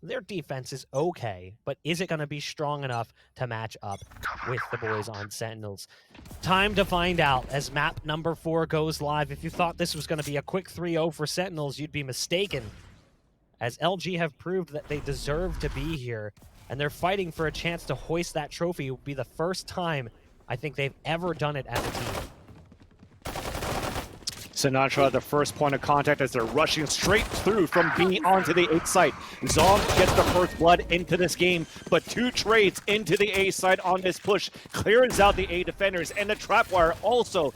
their defense is okay, but is it going to be strong enough to match up with the boys on Sentinels? Time to find out as map number 4 goes live. If you thought this was going to be a quick 3-0 for Sentinels, you'd be mistaken, as LG have proved that they deserve to be here, and they're fighting for a chance to hoist that trophy. It will be the first time I think they've ever done it as a team. Sinatraa, the first point of contact as they're rushing straight through from B onto the A site. Zombs gets the first blood into this game, but 2 trades into the A site on this push clears out the A defenders, and the trapwire also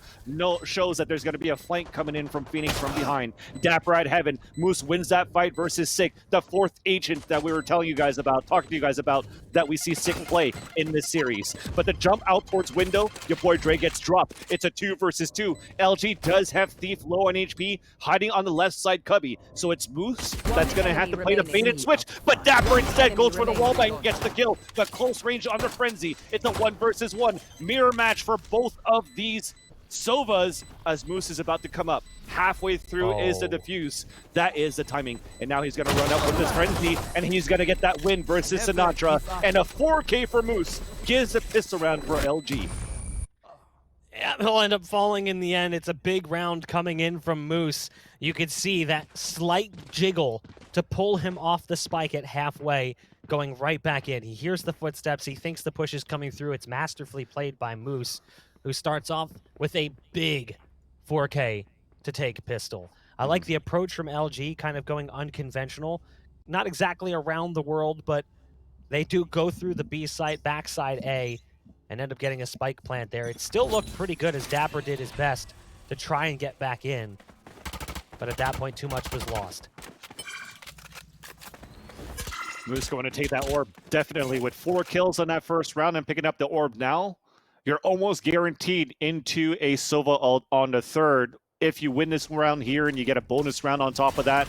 shows that there's going to be a flank coming in from Phoenix from behind. dapr at heaven. Moose wins that fight versus Sick, the 4th agent that we were talking to you guys about, that we see Sick play in this series. But the jump out towards window, your boy Dre gets dropped. It's a 2 versus 2. LG does have Thief low on HP, hiding on the left side cubby. So it's Moose that's going to have to play the bait and switch, but dapr instead goes for the wallbang and gets the kill. But close range on the Frenzy. It's a 1 versus 1. Mirror match for both of these Sovas as Moose is about to come up. Halfway through is the defuse. That is the timing. And now he's going to run up with his Frenzy, and he's going to get that win versus Sinatraa. And a 4K for Moose gives a pistol round for LG. Yeah, he'll end up falling in the end. It's a big round coming in from Moose. You could see that slight jiggle to pull him off the spike at halfway, going right back in. He hears the footsteps. He thinks the push is coming through. It's masterfully played by Moose, who starts off with a big 4K to take pistol. I like the approach from LG, kind of going unconventional. Not exactly around the world, but they do go through the B site, backside A, and end up getting a spike plant there. It still looked pretty good as dapr did his best to try and get back in. But at that point, too much was lost. Moose going to take that orb, definitely, with 4 kills on that first round and picking up the orb now. You're almost guaranteed into a Sova ult on the 3rd. If you win this round here and you get a bonus round on top of that,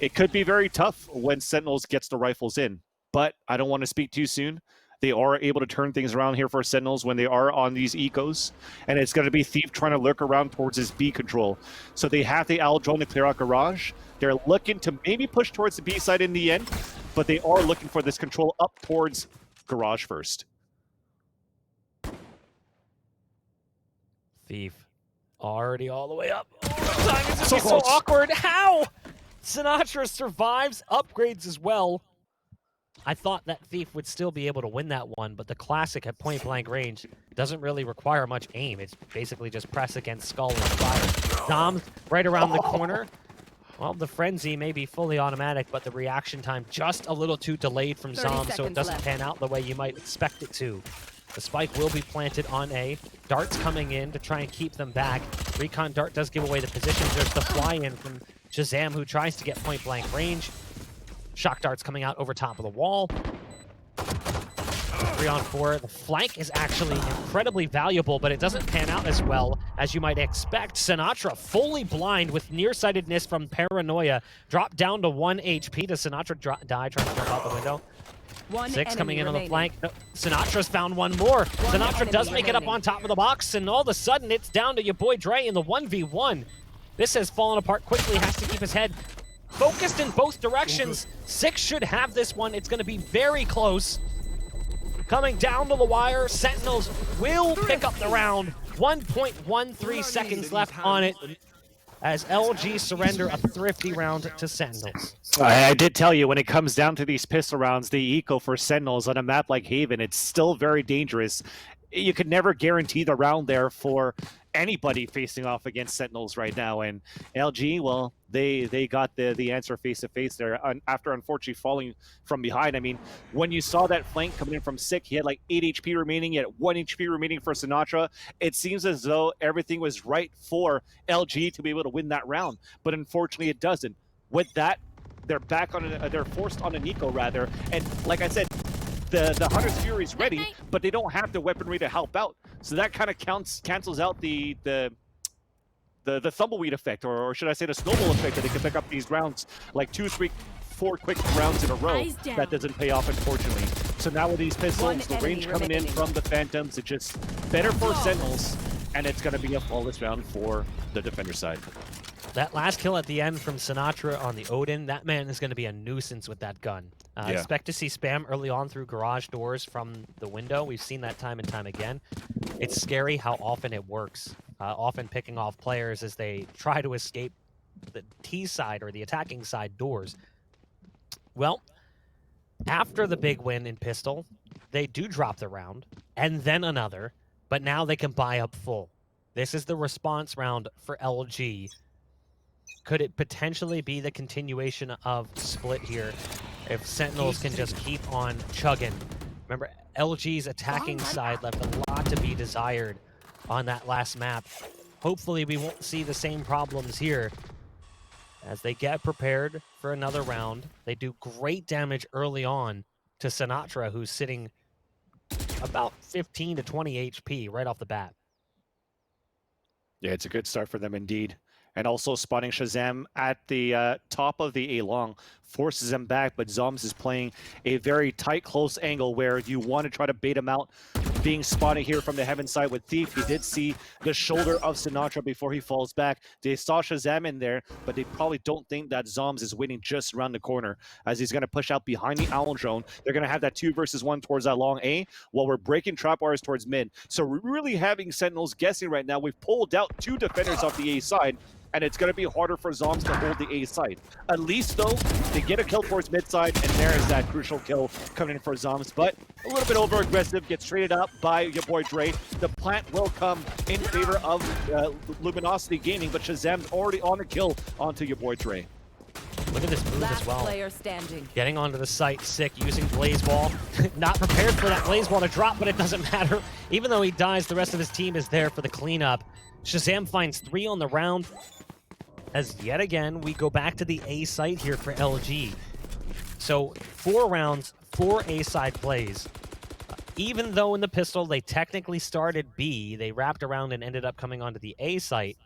it could be very tough when Sentinels gets the rifles in. But I don't want to speak too soon. They are able to turn things around here for Sentinels when they are on these ecos. And it's going to be Thief trying to lurk around towards his B control. So they have the Owl drone to clear out Garage. They're looking to maybe push towards the B side in the end, but they are looking for this control up towards Garage first. Thief already all the way up. Oh, the timing is so awkward. How? Sinatraa survives, upgrades as well. I thought that Thief would still be able to win that one, but the classic at point blank range doesn't really require much aim. It's basically just press against skull and fire. Zombs right around the corner. Well, the Frenzy may be fully automatic, but the reaction time just a little too delayed from Zombs, so it doesn't pan out the way you might expect it to. The spike will be planted on A. Darts coming in to try and keep them back. Recon Dart does give away the position. There's the fly-in from Shahzam, who tries to get point blank range. Shock darts coming out over top of the wall. 3 on 4. The flank is actually incredibly valuable, but it doesn't pan out as well as you might expect. Sinatraa fully blind with nearsightedness from Paranoia. Dropped down to 1 HP. Does Sinatraa die trying to jump out the window? 6 coming in on the flank. No, Sinatra's found one more. Sinatraa does make it up on top of the box, and all of a sudden it's down to your boy Dre in the 1v1. This has fallen apart quickly. Has to keep his head focused in both directions. 6 should have this one. It's going to be very close. Coming down to the wire, Sentinels will pick up the round. 1.13 seconds left on it as LG surrender a thrifty round to Sentinels. I did tell you, when it comes down to these pistol rounds, the eco for Sentinels on a map like Haven, it's still very dangerous. You could never guarantee the round there for anybody facing off against Sentinels right now. And LG, well, they got the answer face-to-face there after unfortunately falling from behind. I mean, when you saw that flank coming in from Sick, he had like 8 HP remaining, he had 1 HP remaining for Sinatraa. It seems as though everything was right for LG to be able to win that round, but unfortunately it doesn't. With that, they're back on they're forced on an eco rather, and like I said, the Hunter's Fury is ready, but they don't have the weaponry to help out. So that kind of cancels out the tumbleweed effect, or should I say the snowball effect, that they can pick up these rounds like 2, 3, 4 quick rounds in a row. That doesn't pay off, unfortunately. So now with these pistols, the range coming in from the Phantoms, it's just better for Sentinels, and it's going to be a flawless round for the defender side. That last kill at the end from Sinatraa on the Odin, that man is going to be a nuisance with that gun. Expect to see spam early on through garage doors from the window. We've seen that time and time again. It's scary how often it works. Often picking off players as they try to escape the T side or the attacking side doors. Well, after the big win in pistol, they do drop the round and then another, but now they can buy up full. This is the response round for LG. Could it potentially be the continuation of split here if Sentinels can just keep on chugging? Remember, LG's attacking side left a lot to be desired on that last map. Hopefully we won't see the same problems here as they get prepared for another round. They do great damage early on to Sinatraa, who's sitting about 15 to 20 HP right off the bat. Yeah, it's a good start for them indeed. And also spotting shahzam at the top of the A long forces him back, but zombs is playing a very tight, close angle where you want to try to bait him out. Being spotted here from the heaven side with Thief. He did see the shoulder of Sinatraa before he falls back. They saw shahzam in there, but they probably don't think that zombs is waiting just around the corner as he's going to push out behind the owl drone. They're going to have that 2 versus 1 towards that long A while we're breaking trap wires towards mid. So we're really having Sentinels guessing right now. We've pulled out 2 defenders off the A side, and it's going to be harder for zombs to hold the A side. At least, though, they get a kill towards mid side, and there is that crucial kill coming in for zombs. But a little bit over-aggressive, gets traded up by your boy Dre. The plant will come in favor of Luminosity Gaming, but shahzam's already on the kill onto your boy Dre. Look at this move Last as well. Player standing. Getting onto the site, sick, using Blaze Ball. Not prepared for that Blaze Ball to drop, but it doesn't matter. Even though he dies, the rest of his team is there for the cleanup. shahzam finds 3 on the round. As yet again, we go back to the A site here for LG. So 4 rounds, 4 A side plays. Even though in the pistol they technically started B, they wrapped around and ended up coming onto the A site.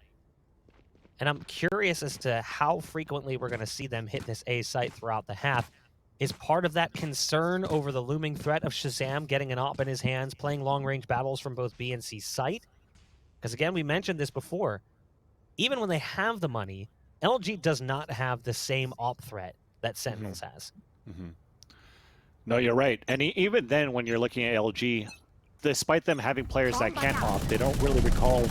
And I'm curious as to how frequently we're going to see them hit this A site throughout the half. Is part of that concern over the looming threat of shahzam getting an op in his hands, playing long-range battles from both B and C site? Because again, we mentioned this before. Even when they have the money, LG does not have the same op threat that Sentinels has. No, you're right. And even then, when you're looking at LG, despite them having players that can't op, they don't really recall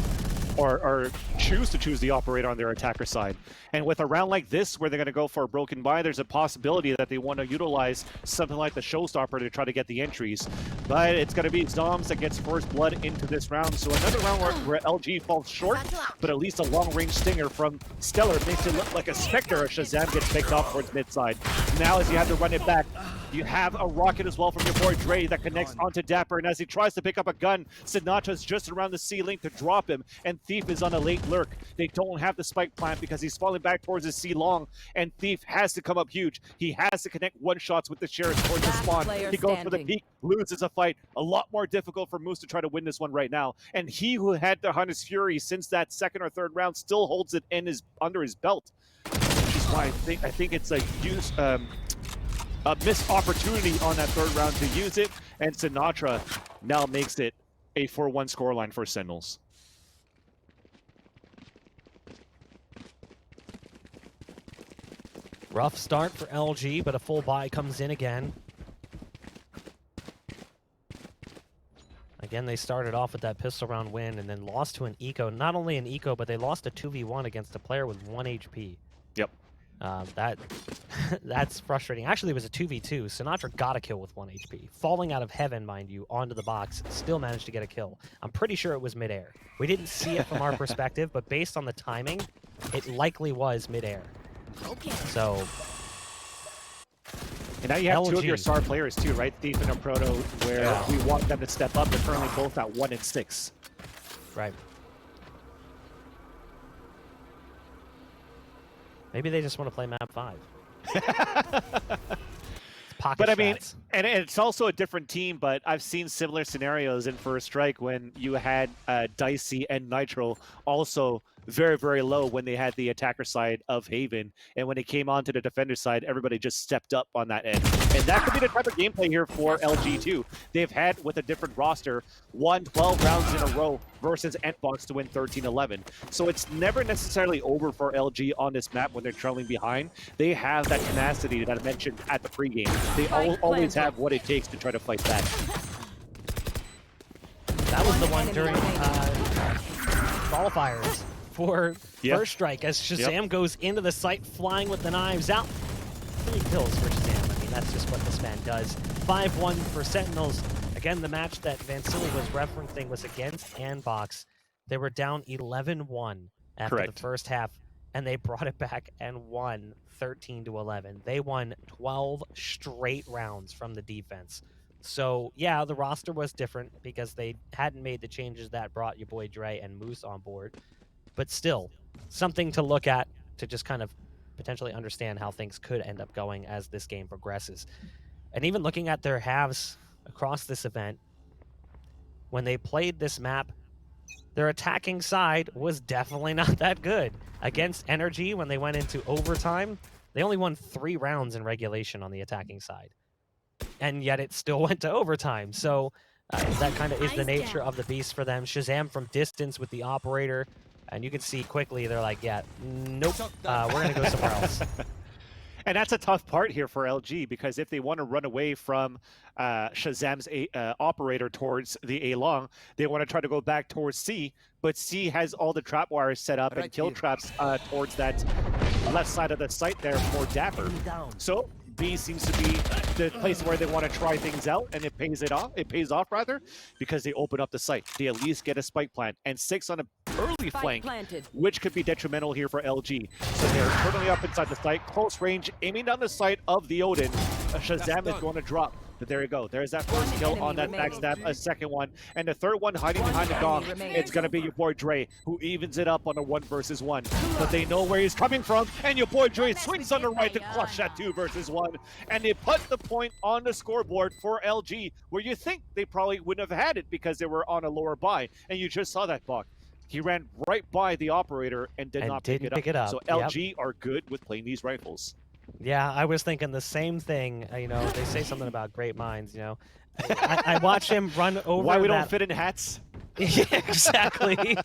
or choose to choose the operator on their attacker side. And with a round like this, where they're going to go for a broken buy, there's a possibility that they want to utilize something like the showstopper to try to get the entries. But it's going to be Zombs that gets first blood into this round. So another round where LG falls short, but at least a long-range stinger from Stellar makes it look like a Spectre as shahzam gets picked off towards mid-side. Now as you have to run it back, you have a rocket as well from your boy Dre that connects onto dapr, and as he tries to pick up a gun, Sinatra's just around the C-link to drop him, and Thief is on a late lurk. They don't have the spike plant because he's falling back towards his C-long, and Thief has to come up huge. He has to connect one-shots with the Sheriff towards the spawn. He goes for the peak, loses a fight. A lot more difficult for Moose to try to win this one right now, and he who had the Hunter's Fury since that second or third round still holds it in under his belt, which is why I think it's a missed opportunity on that third round to use it, and Sinatraa now makes it a 4-1 scoreline for Sentinels. Rough start for LG, but a full buy comes in again. Again, they started off with that pistol round win and then lost to an eco. Not only an eco, but they lost a 2v1 against a player with 1 HP. Yep. That's frustrating. Actually, it was a 2v2. Sinatraa got a kill with 1 HP. Falling out of heaven, mind you, onto the box, still managed to get a kill. I'm pretty sure it was midair. We didn't see it from our perspective, but based on the timing, it likely was midair. Okay. So... And now you have LG. 2 of your star players too, right? Thief and Proto, where we want them to step up. They're currently both at 1 and 6. Right. Maybe they just want to play map 5. Pocket But I mean, strats. And it's also a different team, but I've seen similar scenarios in First Strike when you had Dicey and Nitro also very, very low when they had the attacker side of Haven. And when it came onto the defender side, everybody just stepped up on that end. And that could be the type of gameplay here for LG too. They've had, with a different roster, won 12 rounds in a row versus Entbox to win 13-11. So it's never necessarily over for LG on this map when they're trailing behind. They have that tenacity that I mentioned at the pregame. They always have what it takes to try to fight back. That was the one during qualifiers for First Strike as Shazam goes into the site flying with the knives out. 3 kills for Shazam. I mean, that's just what this man does. 5-1 for Sentinels. Again, the match that Vansili was referencing was against Andbox. They were down 11-1 after the first half, and they brought it back and won 13-11. They won 12 straight rounds from the defense. So, yeah, the roster was different because they hadn't made the changes that brought your boy Dre and Moose on board. But still, something to look at to just kind of potentially understand how things could end up going as this game progresses. And even looking at their halves across this event, when they played this map, their attacking side was definitely not that good. Against NRG, when they went into overtime, they only won 3 rounds in regulation on the attacking side. And yet it still went to overtime. So that kind of is the nature of the beast for them. Shazam from distance with the operator. And you can see quickly, they're like, yeah, nope, we're going to go somewhere else. And that's a tough part here for LG, because if they want to run away from Shazam's operator towards the A long, they want to try to go back towards C, but C has all the trap wires set up and kill traps towards that left side of the site there for dapr. So B seems to be the place where they want to try things out, and it pays off rather, because they open up the site. They at least get a spike plant and 6 on an early flank, which could be detrimental here for LG. So they're currently up inside the site, close range, aiming down the site of the Odin. Shazam is going to drop. But there you go. There's that first kill on that backstab, a second one, and the third one hiding behind the gong. It's going to be your boy Dre, who evens it up on a 1 versus 1. But they know where he's coming from, and your boy Dre swings on the right to clutch that 2 versus 1. And they put the point on the scoreboard for LG, where you think they probably wouldn't have had it because they were on a lower buy. And you just saw that, Bach. He ran right by the operator and did not pick it up. So LG are good with playing these rifles. Yeah, I was thinking the same thing. You know, they say something about great minds, you know. I watched him run over Why we don't fit in hats? Yeah, exactly.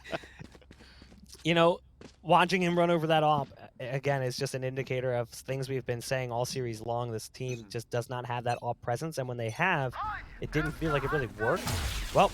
You know, watching him run over that op, again, is just an indicator of things we've been saying all series long. This team just does not have that op presence, and when they have, it didn't feel like it really worked. Well,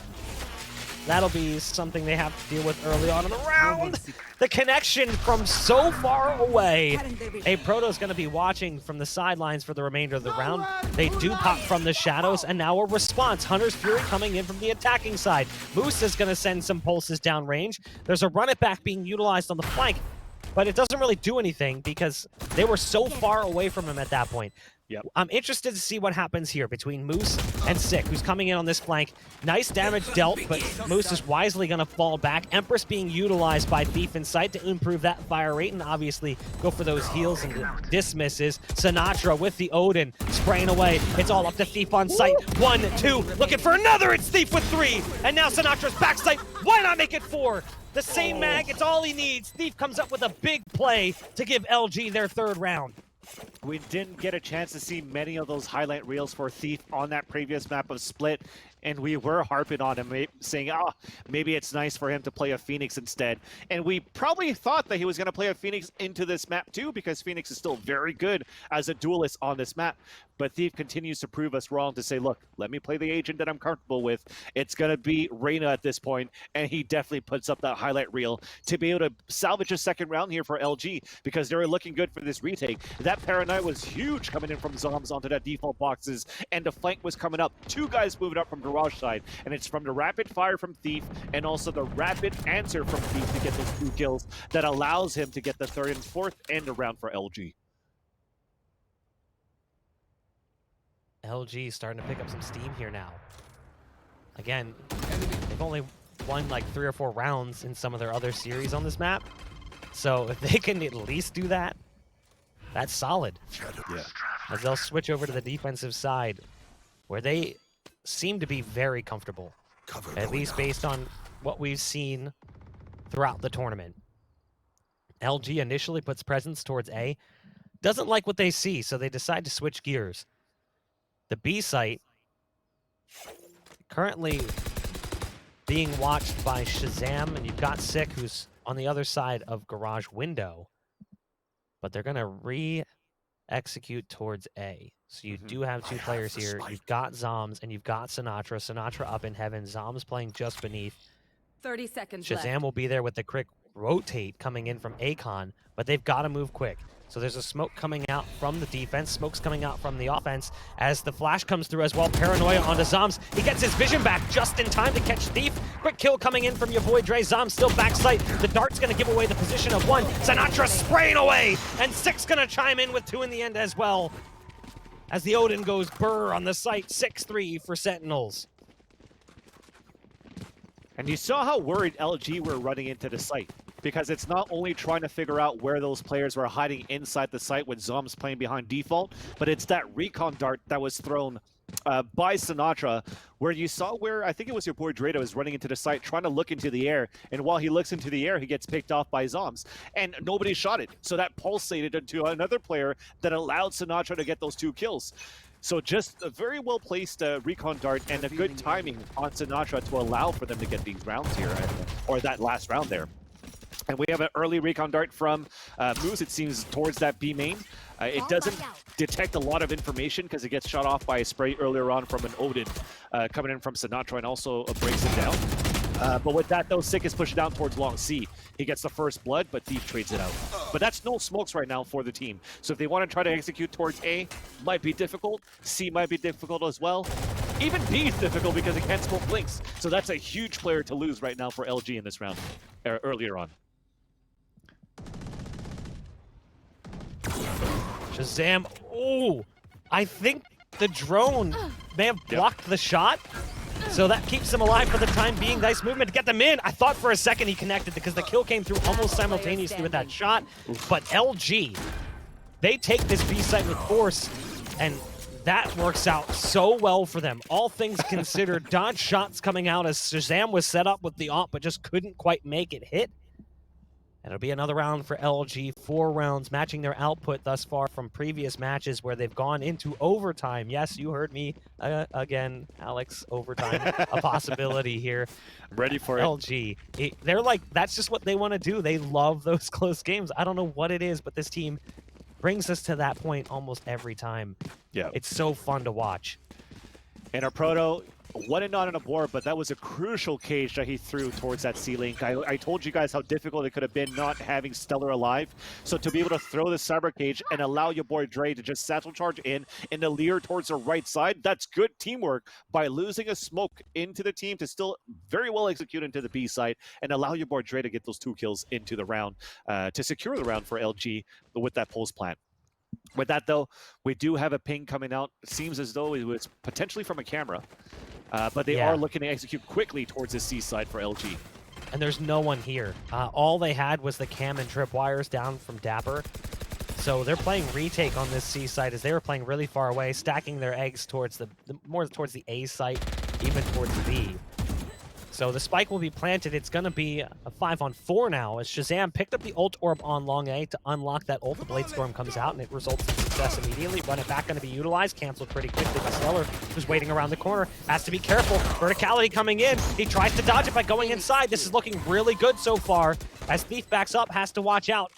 that'll be something they have to deal with early on in the round. The connection from so far away. A Proto's going to be watching from the sidelines for the remainder of the round. They do pop from the shadows, and now a response. Hunter's Fury coming in from the attacking side. Moose is going to send some pulses downrange. There's a run it back being utilized on the flank, but it doesn't really do anything because they were so far away from him at that point. Yep. I'm interested to see what happens here between Moose and Sick, who's coming in on this flank. Nice damage dealt, but Moose is wisely going to fall back. Empress being utilized by Thief in sight to improve that fire rate and obviously go for those heals and dismisses. Sinatraa with the Odin spraying away. It's all up to Thief on sight. 1, 2, looking for another. It's Thief with 3. And now Sinatra's back sight. Why not make it 4? The same mag, it's all he needs. Thief comes up with a big play to give LG their 3rd round. We didn't get a chance to see many of those highlight reels for Thief on that previous map of Split, and we were harping on him, saying, maybe it's nice for him to play a Phoenix instead. And we probably thought that he was going to play a Phoenix into this map too, because Phoenix is still very good as a duelist on this map. But Thief continues to prove us wrong to say, look, let me play the agent that I'm comfortable with. It's going to be Reyna at this point, and he definitely puts up that highlight reel to be able to salvage a 2nd round here for LG, because they were looking good for this retake. That Paranoia was huge coming in from Zombs onto that default boxes, and the flank was coming up. 2 guys moving up from Garage side, and it's from the rapid fire from Thief and also the rapid answer from Thief to get those 2 kills that allows him to get the 3rd and 4th end around for LG. LG starting to pick up some steam here now. Again, they've only won like 3 or 4 rounds in some of their other series on this map. So if they can at least do that, that's solid. Yeah. As they'll switch over to the defensive side. where they seem to be very comfortable, at least based on what we've seen throughout the tournament. LG initially puts presence towards A, doesn't like what they see, so they decide to switch gears. The B site currently being watched by shahzam, and you've got Sick, who's on the other side of garage window, but they're going to re-execute towards A. So you do have two players here. You've got zombs and you've got sinatraa. Sinatraa up in heaven, zombs playing just beneath. 30 seconds shahzam left. will be there with the quick rotate coming in from Akon, but they've got to move quick. So there's a smoke coming out from the defense, smoke's coming out from the offense as the flash comes through as well. Paranoia onto zombs. He gets his vision back just in time to catch Thief. Quick kill coming in from your boy Dre. Zombs still backside. The dart's going to give away the position of one. Sinatraa spraying away, and Six going to chime in with two in the end as well. As the Odin goes burr on the site, 6-3 for Sentinels. And you saw how worried LG were running into the site, because it's not only trying to figure out where those players were hiding inside the site with Zombs playing behind default, but it's that recon dart that was thrown by Sinatraa, where you saw where, I think it was your boy Drado was running into the site trying to look into the air, and while he looks into the air, he gets picked off by Zombs, and nobody shot it. So that pulsated into another player that allowed Sinatraa to get those 2 kills. So just a very well-placed recon dart and a good timing on Sinatraa to allow for them to get these rounds here, or that last round there. And we have an early recon dart from Moose, it seems, towards that B main. It doesn't detect a lot of information because it gets shot off by a spray earlier on from an Odin coming in from Sinatraa, and also breaks it down. But with that, though, Sick is pushing down towards long C. He gets the first blood, but Thief trades it out. But that's no smokes right now for the team. So if they want to try to execute towards A, might be difficult. C might be difficult as well. Even B is difficult because it can't smoke blinks. So that's a huge player to lose right now for LG in this round, earlier on. shahzam, oh, I think the drone may have blocked the shot. So that keeps him alive for the time being. Nice movement to get them in. I thought for a second he connected because the kill came through almost simultaneously with that shot. But LG, they take this B site with force, and that works out so well for them. All things considered, dodge shots coming out as shahzam was set up with the AWP but just couldn't quite make it hit. And it'll be another round for LG, 4 rounds, matching their output thus far from previous matches where they've gone into overtime. Yes, you heard me again, Alex, overtime, a possibility here. I'm ready for it. LG, they're like, that's just what they want to do. They love those close games. I don't know what it is, but this team brings us to that point almost every time. Yeah. It's so fun to watch. And our Proto, one and not on a board, but that was a crucial cage that he threw towards that C-Link. I told you guys how difficult it could have been not having Stellar alive. So to be able to throw the cyber cage and allow your boy Dre to just satchel charge in the leer towards the right side, that's good teamwork by losing a smoke into the team to still very well execute into the B side and allow your boy Dre to get those 2 kills into the round to secure the round for LG with that pulse plant. With that, though, we do have a ping coming out. It seems as though it was potentially from a camera. But they are looking to execute quickly towards the C side for LG. And there's no one here. All they had was the cam and trip wires down from dapr. So they're playing retake on this C side as they were playing really far away, stacking their eggs towards more towards the A site, even towards B. So the spike will be planted. It's going to be a 5-on-4 now as shahzam picked up the ult orb on long A to unlock that ult. The Blade Storm comes out and it results in success immediately. Run it back going to be utilized. Canceled pretty quickly by Stellar, who's waiting around the corner. Has to be careful. Verticality coming in. He tries to dodge it by going inside. This is looking really good so far. As Thief backs up, has to watch out.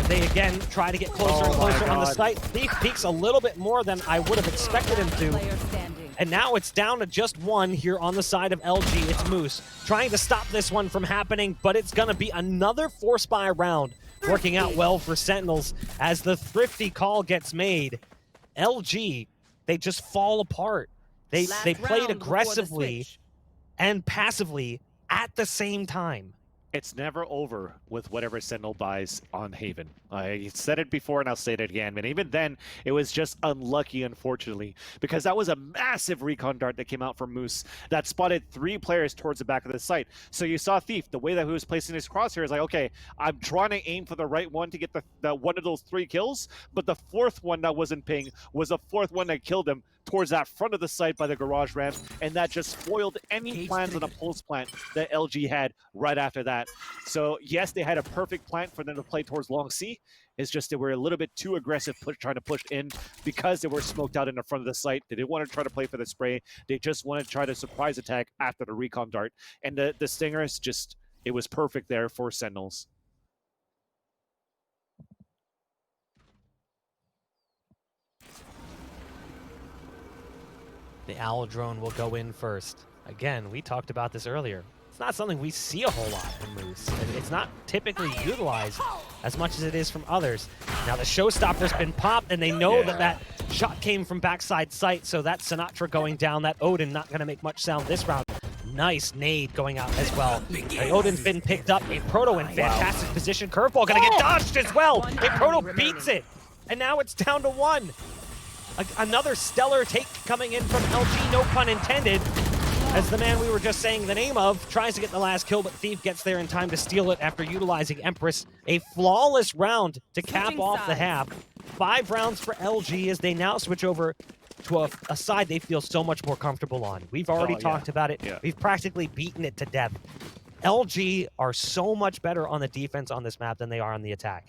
They again try to get closer and closer on the site. Thief peeks a little bit more than I would have expected him to. And now it's down to just 1 here on the side of LG. It's Moose trying to stop this one from happening, but it's going to be another 4-spy round, working out well for Sentinels as the thrifty call gets made. LG, they just fall apart. They played aggressively and passively at the same time. It's never over with whatever Sentinel buys on Haven. I said it before and I'll say it again, but even then, it was just unlucky, unfortunately, because that was a massive recon dart that came out from Moose that spotted 3 players towards the back of the site. So you saw Thief, the way that he was placing his crosshairs, like, okay, I'm trying to aim for the right one to get the one of those 3 kills, but the 4th one that wasn't ping was the 4th one that killed him towards that front of the site by the garage ramp, and that just spoiled any plans on a pulse plant that LG had right after that. So yes, they had a perfect plant for them to play towards long C. It's just they were a little bit too aggressive trying to push in because they were smoked out in the front of the site. They didn't want to try to play for the spray. They just wanted to try to surprise attack after the recon dart. And the stingers just, it was perfect there for Sentinels. The Owl drone will go in first. Again, we talked about this earlier. It's not something we see a whole lot from Moose. It's not typically utilized as much as it is from others. Now the showstopper's been popped, and they know that shot came from backside sight, so that Sinatraa going down, that Odin not going to make much sound this round. Nice nade going out as well. Odin's been picked up. A Proto in fantastic position. Curveball going to get dodged as well. A Proto beats it, and now it's down to 1. Another stellar take coming in from LG, no pun intended, as the man we were just saying the name of tries to get the last kill, but Thief gets there in time to steal it after utilizing Empress. A flawless round to cap off the half. 5 rounds for LG as they now switch over to a side they feel so much more comfortable on. We've already talked about it. Yeah. We've practically beaten it to death. LG are so much better on the defense on this map than they are on the attack.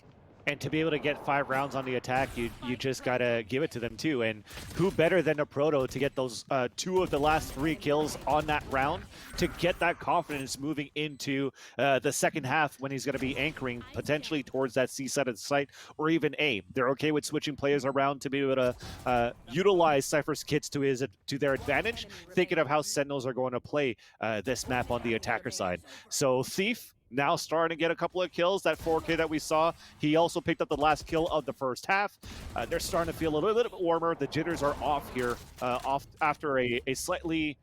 And to be able to get 5 rounds on the attack, you just got to give it to them too. And who better than a Proto to get those 2 of the last 3 kills on that round to get that confidence moving into the second half when he's going to be anchoring potentially towards that C side of the site or even A. They're okay with switching players around to be able to utilize Cypher's kits to their advantage, thinking of how Sentinels are going to play this map on the attacker side. So Thief, now starting to get a couple of kills. That 4K that we saw, he also picked up the last kill of the first half. They're starting to feel a little bit warmer. The jitters are off here after a slightly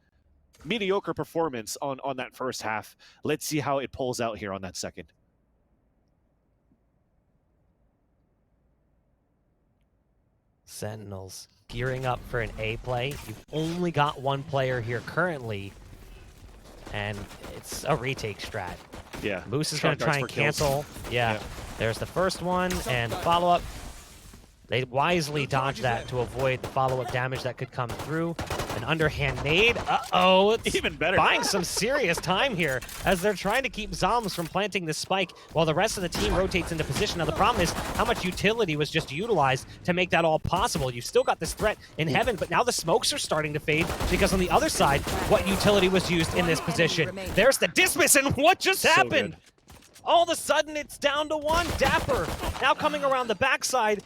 mediocre performance on that first half. Let's see how it pulls out here on that second. Sentinels gearing up for an A play. You've only got 1 player here currently, and it's a retake strat. Yeah. Moose is going to try and cancel. Yeah. There's the first one, and follow-up. They wisely dodge that to avoid the follow-up damage that could come through. An underhand nade. Uh-oh. It's even better. Buying some serious time here as they're trying to keep Zombs from planting this spike while the rest of the team rotates into position. Now, the problem is how much utility was just utilized to make that all possible. You've still got this threat in heaven, but now the smokes are starting to fade because on the other side, what utility was used in this position? There's the dismiss, and what just happened? All of a sudden, it's down to 1. dapr now coming around the backside.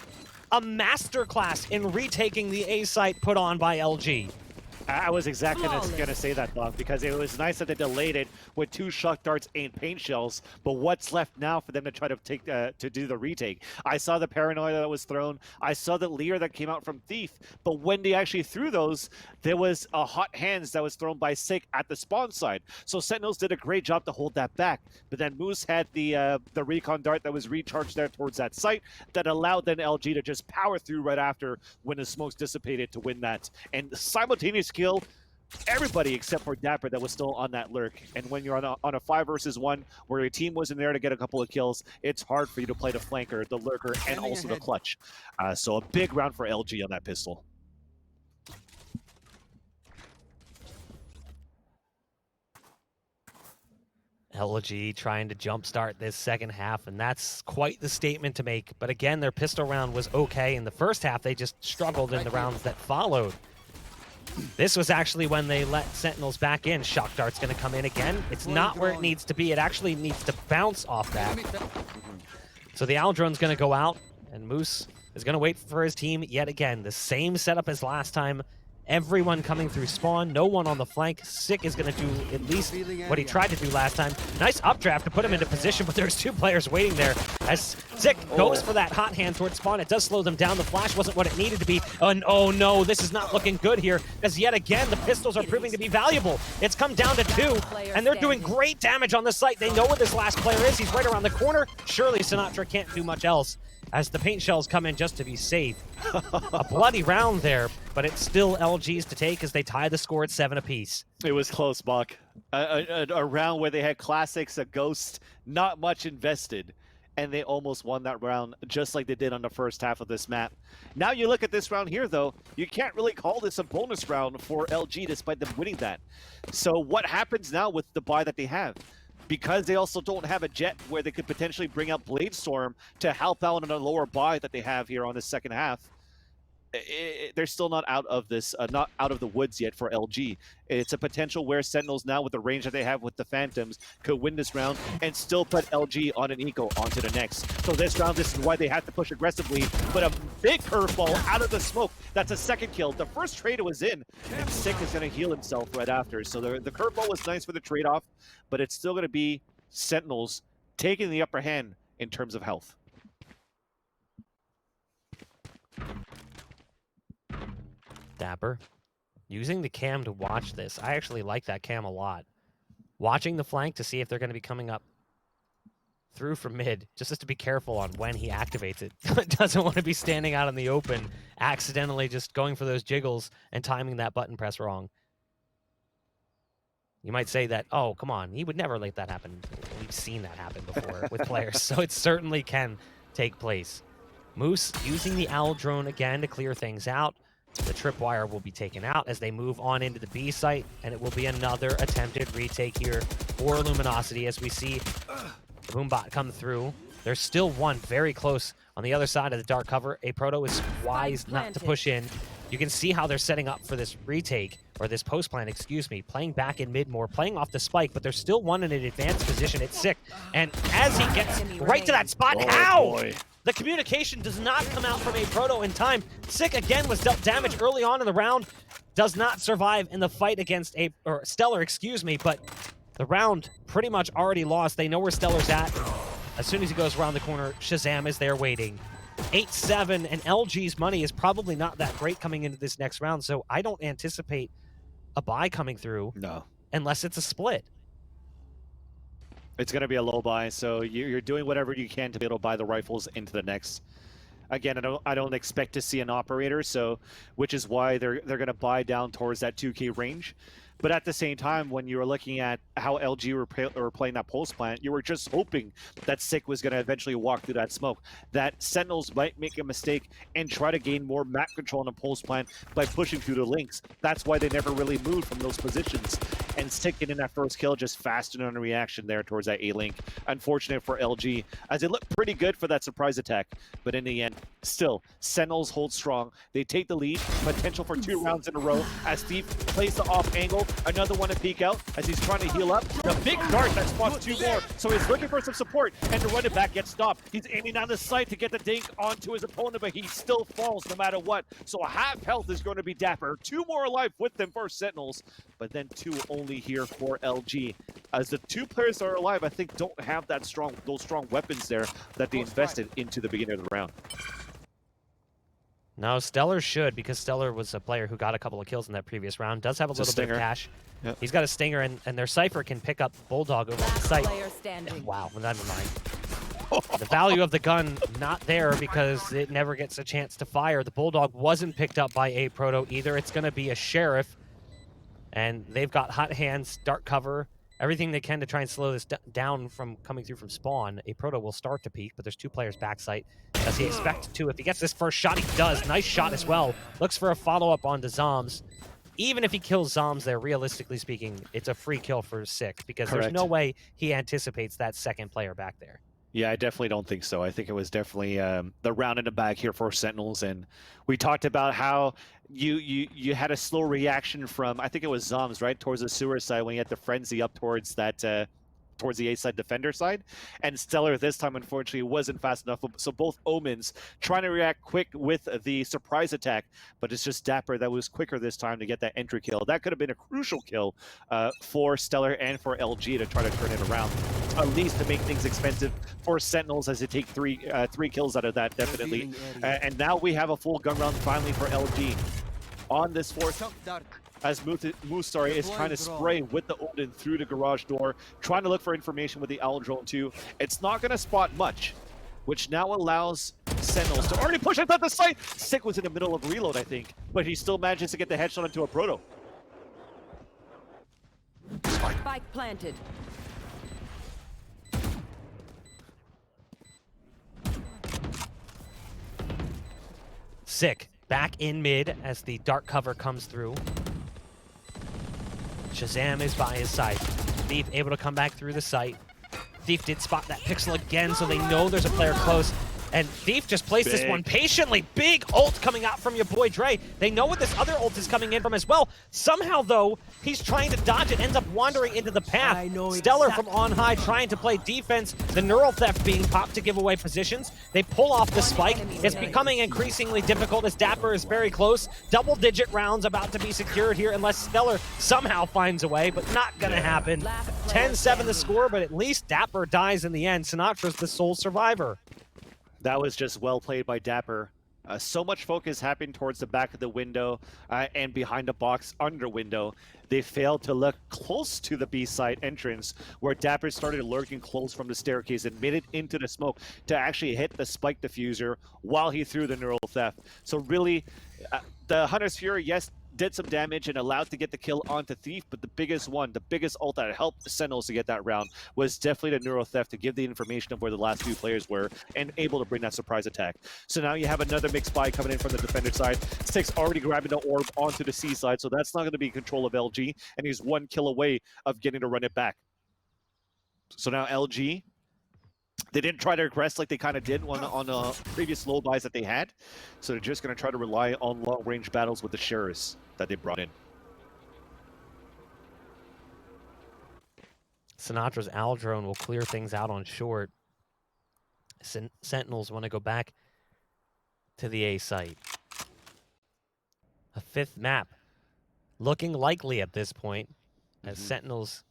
A masterclass in retaking the A site put on by LG. I was exactly going to say that, Buff, because it was nice that they delayed it with 2 shock darts and paint shells, but what's left now for them to try to take to do the retake? I saw the paranoia that was thrown. I saw the leer that came out from Thief, but when they actually threw those, there was a hot hands that was thrown by Sick at the spawn side. So Sentinels did a great job to hold that back, but then Moose had the recon dart that was recharged there towards that site that allowed then LG to just power through right after when the smokes dissipated to win that. And simultaneous kill everybody except for dapr that was still on that lurk. And when you're on a 5 versus 1 where your team wasn't there to get a couple of kills, it's hard for you to play the flanker, the lurker, and also the clutch. So a big round for LG on that pistol. LG trying to jumpstart this second half, and that's quite the statement to make. But again, their pistol round was okay. In the first half, they just struggled in the rounds that followed. This was actually when they let Sentinels back in. Shock Dart's going to come in again. It's not where it needs to be. It actually needs to bounce off that. So the Owl Drone's going to go out, and Moose is going to wait for his team yet again. The same setup as last time. Everyone coming through spawn, no one on the flank. Sick is going to do at least what he tried to do last time. Nice updraft to put him into position, but there's 2 players waiting there. As Sick goes for that hot hand towards spawn, it does slow them down. The flash wasn't what it needed to be. And oh no, this is not looking good here, as yet again, the pistols are proving to be valuable. It's come down to 2, and they're doing great damage on the site. They know where this last player is. He's right around the corner. Surely Sinatraa can't do much else, as the paint shells come in just to be safe. A bloody round there, but it's still LG's to take as they tie the score at 7 apiece. It was close, Buck. A round where they had classics, a ghost, not much invested. and they almost won that round, just like they did on the first half of this map. Now you look at this round here, though, you can't really call this a bonus round for LG despite them winning that. So what happens now with the buy that they have? Because they also don't have a jet where they could potentially bring out Bladestorm to help out on a lower buy that they have here on the second half. They're still not out of this, not out of the woods yet for LG. It's a potential where Sentinels now, with the range that they have with the Phantoms, could win this round and still put LG on an eco onto the next. So this round, this is why they have to push aggressively. But a big curveball out of the smoke. That's a second kill. The first trade was in, and Sick is going to heal himself right after. So the curveball was nice for the trade-off, but it's still going to be Sentinels taking the upper hand in terms of health. dapr. Using the cam to watch this. I actually like that cam a lot. Watching the flank to see if they're going to be coming up through from mid. Just has to be careful on when he activates it. Doesn't want to be standing out in the open, accidentally just going for those jiggles and timing that button press wrong. You might say that, oh, come on, he would never let that happen. We've seen that happen before with players, so it certainly can take place. Moose using the owl drone again to clear things out. The tripwire will be taken out as they move on into the B site, and it will be another attempted retake here for Luminosity as we see the Boombot come through. There's still one very close on the other side of the dark cover. A Proto is wise not to push in. You can see how they're setting up for this retake, or this post plan, excuse me, playing back in mid more, playing off the spike, but there's still one in an advanced position. It's Sick, and as he gets right to that spot, how? Boy. The communication does not come out from a Proto in time. Sick again was dealt damage early on in the round. Does not survive in the fight against Stellar, excuse me, but the round pretty much already lost. They know where Stellar's at. As soon as he goes around the corner, Shahzam is there waiting. 8-7, and LG's money is probably not that great coming into this next round, so I don't anticipate a buy coming through. No. Unless it's a split. It's going to be a low buy, so you're doing whatever you can to be able to buy the rifles into the next. Again, I don't expect to see an operator, so which is why they're going to buy down towards that 2K range. But at the same time, when you were looking at how LG were playing that pulse plant, you were just hoping that Sick was going to eventually walk through that smoke. That Sentinels might make a mistake and try to gain more map control on the pulse plant by pushing through the links. That's why they never really moved from those positions. And Sick getting that first kill just fastened on a reaction there towards that A-link. Unfortunate for LG, as it looked pretty good for that surprise attack. But in the end, still, Sentinels hold strong. They take the lead, potential for 2 rounds in a row as Steve plays the off angle. Another one to peek out as he's trying to heal up. The big dart that spots 2 more. So he's looking for some support, and the running back gets stopped. He's aiming down the sight to get the dink onto his opponent, but he still falls no matter what. So half health is going to be dapr. 2 more alive with them for Sentinels, but then 2 only here for LG. As the 2 players that are alive, I think, don't have those strong weapons there that they invested into the beginning of the round. No, Stellar should, because Stellar was a player who got a couple of kills in that previous round. Does have a little bit of cash. Yep. He's got a stinger, and their Cypher can pick up Bulldog over the site. Wow, well, never mind. The value of the gun not there because it never gets a chance to fire. The Bulldog wasn't picked up by a Proto either. It's going to be a Sheriff, and they've got hot hands, dark cover, everything they can to try and slow this down from coming through from spawn. A Proto will start to peek, but there's 2 players backside. Does he expect to? If he gets this first shot, he does. Nice shot as well. Looks for a follow-up onto zombs. Even if he kills zombs there, realistically speaking, it's a free kill for Sick, because there's no way he anticipates that second player back there. Yeah, I definitely don't think so. I think it was definitely the round in the bag here for Sentinels, and we talked about how you had a slow reaction from, I think it was Zombs, right, towards the sewer side when you had the frenzy up towards that towards the A-side defender side, and Stellar this time unfortunately wasn't fast enough, so both Omens trying to react quick with the surprise attack, but it's just dapr that was quicker this time to get that entry kill. That could have been a crucial kill for Stellar and for LG to try to turn it around, at least to make things expensive for Sentinels as they take three kills out of that, definitely. And now we have a full gun round finally for LG on this 4th. As Moose is trying to spray with the Odin through the garage door, trying to look for information with the Owl Drone too. It's not going to spot much, which now allows Sentinels to already push inside the site. Sick was in the middle of reload, I think, but he still manages to get the headshot into a Proto. Spike planted. Sick. Back in mid as the dark cover comes through. Shahzam is by his side. Thief able to come back through the site. Thief did spot that pixel again, so they know there's a player close. And Thief just placed this one patiently. Big ult coming out from your boy Dre. They know what this other ult is coming in from as well. Somehow, though, he's trying to dodge it, ends up wandering into the path. Stellar from on high trying to play defense. The neural theft being popped to give away positions. They pull off the spike. It's becoming increasingly difficult as dapr is very close. Double-digit rounds about to be secured here unless Stellar somehow finds a way, but not going to happen. 10-7 the score, but at least dapr dies in the end. Sinatra's the sole survivor. That was just well played by dapr. So much focus happened towards the back of the window and behind the box under window. They failed to look close to the B side entrance where dapr started lurking close from the staircase and made it into the smoke to actually hit the spike diffuser while he threw the neural theft. So really, the Hunter's Fury, yes, did some damage and allowed to get the kill onto Thief, but the biggest ult that helped the Sentinels to get that round was definitely the neural theft to give the information of where the last two players were and able to bring that surprise attack. So now you have another mixed buy coming in from the defender side. Six already grabbing the orb onto the C side, so that's not going to be control of LG, and he's one kill away of getting to run it back. So now LG, they didn't try to aggress like they kind of did on previous low buys that they had, so they're just going to try to rely on long-range battles with the Sheriffs that they brought in. Sinatra's Owl Drone will clear things out on short. Sentinels want to go back to the A site. A fifth map looking likely at this point as Sentinels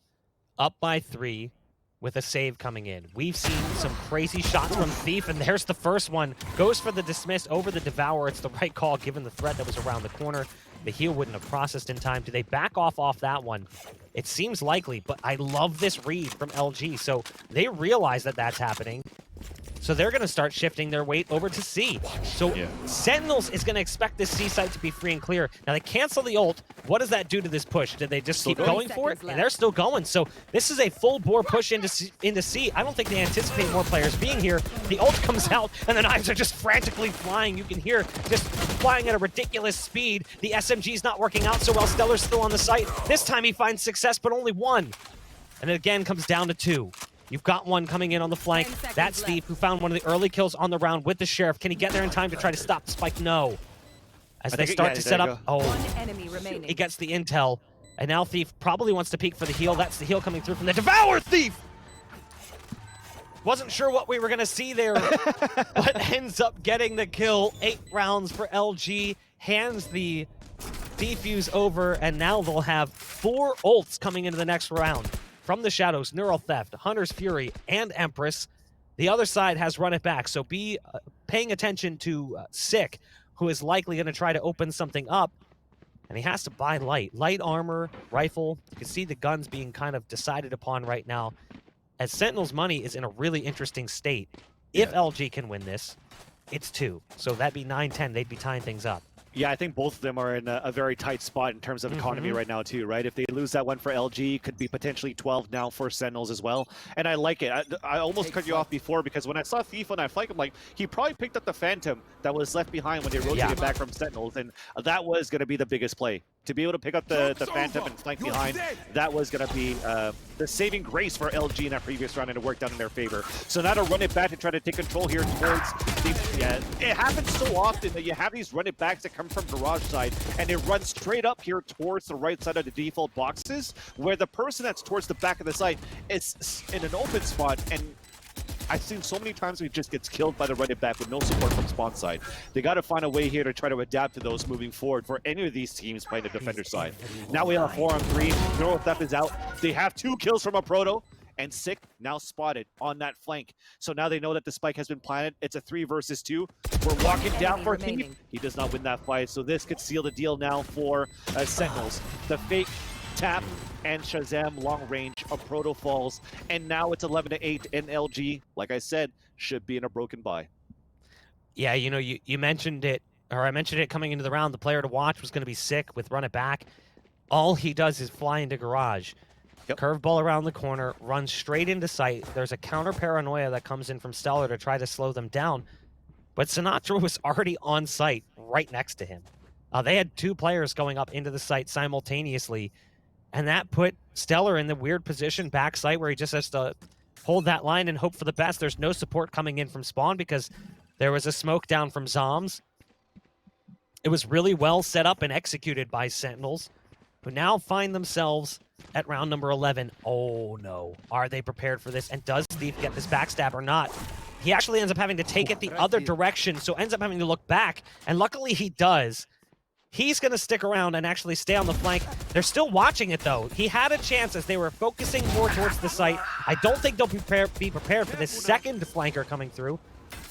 up by 3 with a save coming in. We've seen some crazy shots from Thief, and there's the first one. Goes for the dismiss over the Devour. It's the right call given the threat that was around the corner. The heal wouldn't have processed in time. Do they back off that one? It seems likely, but I love this read from LG. So they realize that that's happening. So they're going to start shifting their weight over to C. So Sentinels is going to expect this C site to be free and clear. Now they cancel the ult. What does that do to this push? Did they just keep going for it? And they're still going. So this is a full bore push into C. I don't think they anticipate more players being here. The ult comes out and the knives are just frantically flying. You can hear just flying at a ridiculous speed. The SMG's not working out so well. Stellar's still on the site. This time he finds success, but only one. And it again comes down to 2. You've got one coming in on the flank. That's Thief, who found one of the early kills on the round with the Sheriff. Can he get there in time to try to stop the spike? No. As they start to set up, he gets the intel. And now Thief probably wants to peek for the heal. That's the heal coming through from the Devour. Thief! Wasn't sure what we were going to see there, but ends up getting the kill. 8 rounds for LG. Hands the defuse over, and now they'll have 4 ults coming into the next round. From the shadows, Neural Theft, Hunter's Fury, and Empress. The other side has run it back, so be paying attention to Sick, who is likely going to try to open something up. And he has to buy light. Light armor, rifle. You can see the guns being kind of decided upon right now. As Sentinel's money is in a really interesting state. If LG can win this, it's 2. So that'd be 9-10. They'd be tying things up. Yeah, I think both of them are in a very tight spot in terms of economy right now too, right? If they lose that one for LG, could be potentially 12 now for Sentinels as well. And I like it. I almost cut you off before because when I saw Thief on that flank, I'm like, he probably picked up the Phantom that was left behind when they rotated back from Sentinels, and that was going to be the biggest play. To be able to pick up the Phantom and flank behind, that was going to be the saving grace for LG in that previous round, and it worked out in their favor. So now to run it back and try to take control here towards the... it happens so often that you have these run it backs that come from garage side, and they run straight up here towards the right side of the default boxes, where the person that's towards the back of the site is in an open spot, and I've seen so many times he just gets killed by the run it back with no support from spawn side. They got to find a way here to try to adapt to those moving forward for any of these teams playing the defender side. Now we have a 4-on-3. Neural Theft is out. They have 2 kills from a Proto, and Sick now spotted on that flank. So now they know that the spike has been planted. It's a 3 versus 2. We're walking down for Thief. He does not win that fight, so this could seal the deal now for Sentinels. The fake tap and Shahzam long range of Proto falls, and now it's 11-8, and LG, like I said, should be in a broken bye. Yeah, you know, you mentioned it, or I mentioned it coming into the round. The player to watch was going to be Sick with Run It Back. All he does is fly into garage. Curveball around the corner, runs straight into sight. There's a counter paranoia that comes in from Stellar to try to slow them down. But Sinatraa was already on site, right next to him. They had 2 players going up into the site simultaneously, and that put Stellar in the weird position back site where he just has to hold that line and hope for the best. There's no support coming in from spawn because there was a smoke down from zombs. It was really well set up and executed by Sentinels, who now find themselves at round number 11. Oh no, are they prepared for this? And does Thief get this backstab or not? He actually ends up having to take it the other direction, so ends up having to look back, and luckily he does. He's going to stick around and actually stay on the flank. They're still watching it, though. He had a chance as they were focusing more towards the site. I don't think they'll be prepared for this second flanker coming through.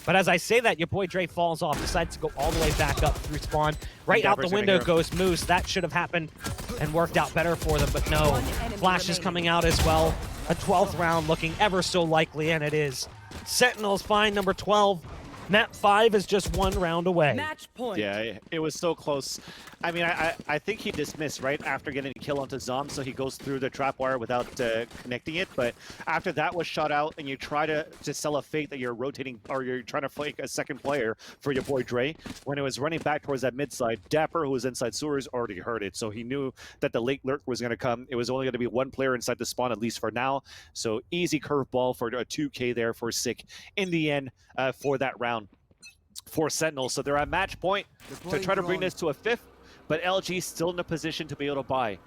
But as I say that, your boy Dre falls off, decides to go all the way back up through spawn. Right out the window goes Moose. That should have happened and worked out better for them, but no. Flash is coming out as well. A 12th round looking ever so likely, and it is. Sentinels find number 12. Map4 is just 1 round away. Match point. Yeah, it was so close. I mean, I think he dismissed right after getting a kill onto Zom, so he goes through the trap wire without connecting it. But after that was shot out, and you try to sell a fake that you're rotating, or you're trying to fake a second player for your boy Dre, when it was running back towards that mid side, dapr, who was inside sewers, already heard it. So he knew that the late lurk was going to come. It was only going to be 1 player inside the spawn, at least for now. So easy curveball for a 2K there for Sick in the end for that round for Sentinels. So they're at match point to try to bring this to a 5th, but LG still in a position to be able to buy.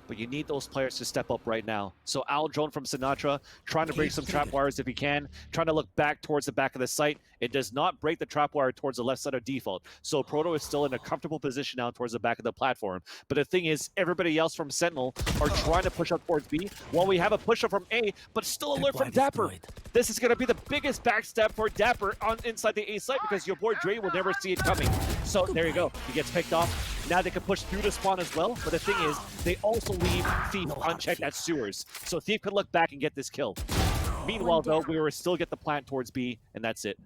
But you need those players to step up right now. So Al Drone from Sinatraa trying to break some trap wires if he can, trying to look back towards the back of the site. It does not break the trap wire towards the left side of default. So Proto is still in a comfortable position now towards the back of the platform. But the thing is, everybody else from Sentinel are trying to push up towards B, while we have a push up from A, but still alert from dapr. This is going to be the biggest backstep for dapr on inside the A site, because your boy Dre will never see it coming. So there you go. He gets picked off. Now they can push through the spawn as well, but the thing is, they also leave Thief unchecked at sewers. So Thief could look back and get this kill. Meanwhile, though, we will still get the plant towards B, and that's it.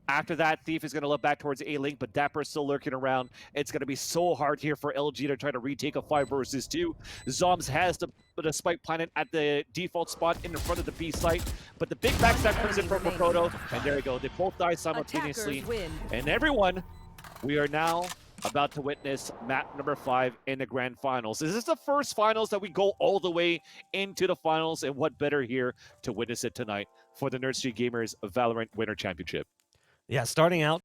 After that, Thief is going to look back towards A-Link, but dapr is still lurking around. It's going to be so hard here for LG to try to retake a 5 versus 2. Zombs has the spike planet at the default spot in front of the B site, but the big backstab comes in from Proto, and there you go. They both die simultaneously. And everyone, we are now about to witness map number 5 in the grand finals. Is this the first finals that we go all the way into the finals? And what better here to witness it tonight for the NSG Gamers Valorant Winter Championship? Yeah, starting out